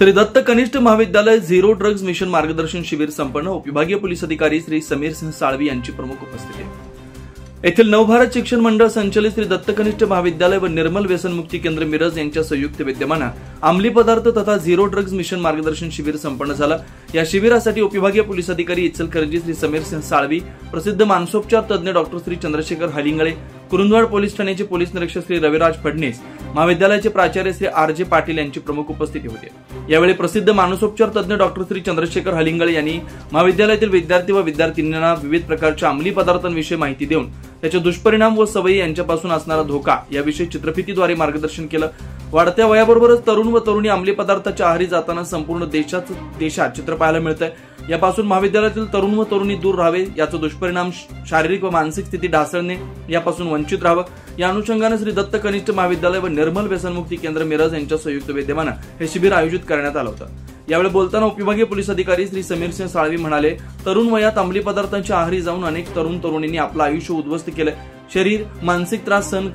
श्री दत्त कनिष्ठ महाविद्यालय zero drugs mission मार्गदर्शन शिबिर संपन्न. उपविभागीय पोलीस अधिकारी श्री समीर सिंह साळवी यांची प्रमुख उपस्थिती. येथील नवभारत शिक्षण मंडळ संचलित श्री दत्त कनिष्ठ महाविद्यालय व निर्मल व्यसनमुक्ती केंद्र मिरज यांच्या संयुक्त विद्यमाने अंमली पदार्थ तथा झिरो ड्रग्ज मिशन मार्गदर्शन शिबिर संपन्न झालं. या शिबिरासाठी उपविभागीय पोलीस अधिकारी इचलकरंजी श्री समीर सिंह साळवी, प्रसिद्ध मानसोपचार तज्ञ डॉक्टर श्री चंद्रशेखर हलिंगळे, कुरुंदवाड पोलीस ठाण्याचे पोलीस निरीक्षक श्री रविराज फडणीस, महाविद्यालयाचे प्राचार्य श्री आर.जे. पाटील यांची प्रमुख उपस्थिती होती. यावेळी प्रसिद्ध मानसोपचार तज्ञ डॉक्टर श्री चंद्रशेखर हलिंगळे यांनी महाविद्यालयातील विद्यार्थी व विद्यार्थिनींना विविध प्रकारच्या अंमली पदार्थांविषयी माहिती देऊन त्याचे दुष्परिणाम व सवयी यांच्यापासून असणारा धोका याविषयी चित्रफितीद्वारे मार्गदर्शन केलं. वाढत्या वयाबरोबरच तरुण व तरुणी अंमली पदार्थाच्या आहारी जाताना संपूर्ण देशात चित्र पाहायला मिळतंय. यापासून महाविद्यालयातील तरुण व तरुणी दूर राहावे, याचा दुष्परिणाम शारीरिक व मानसिक स्थिती ढासळणे यापासून वंचित राहावं. या अनुषंगाने श्री दत्त कनिष्ठ महाविद्यालय व निर्मल व्यसनमुक्ती केंद्र मिरज यांच्या संयुक्त विद्यमाने हे शिबिर आयोजित करण्यात आलं होतं. यावेळी बोलताना उपविभागीय पोलीस अधिकारी श्री समीर सिंह साळवी म्हणाले, तरुण वयात अंमली पदार्थांच्या आहारी जाऊन अनेक तरुण तरुणींनी आपलं आयुष्य उद्ध्वस्त केलं. शरीर मानसिक त्रास सहन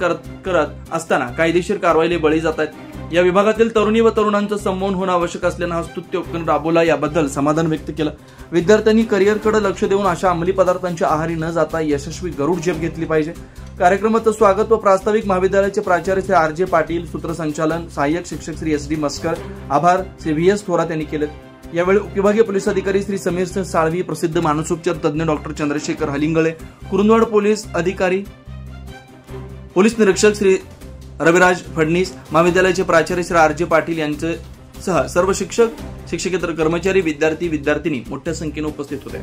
करत असताना कायदेशीर कारवाईला बळी जात आहेत. या विभागातील तरुणी व तरुणांचं संमोहन होणं आवश्यक असल्यानं हा स्तुत्य उपक्रम राबवला, याबद्दल समाधान व्यक्त केलं. विद्यार्थ्यांनी करिअरकडे लक्ष देऊन अशा अंमली पदार्थांच्या आहारी न जाता यशस्वी गरुड झेप घेतली पाहिजे. कार्यक्रमाचं स्वागत व प्रास्ताविक महाविद्यालयाचे प्राचार्य श्री आर.जे. पाटील, सूत्रसंचालन सहाय्यक शिक्षक श्री एस.डी. मस्कर, आभार श्री व्ही.एस. थोरात यांनी केले. यावेळी उपविभागीय पोलीस अधिकारी श्री समीर सिंह साळवी, प्रसिद्ध मानसोपचार तज्ञ डॉक्टर चंद्रशेखर हलिंगळे, कुरुंदवाड पोलीस अधिकारी पोलीस निरीक्षक श्री रविराज फडणीस, महाविद्यालयाचे प्राचार्य श्री आर.जे. पाटील यांच्यासह सर्व शिक्षक, शिक्षकेतर कर्मचारी, विद्यार्थी विद्यार्थिनी मोठ्या संख्येने उपस्थित होते.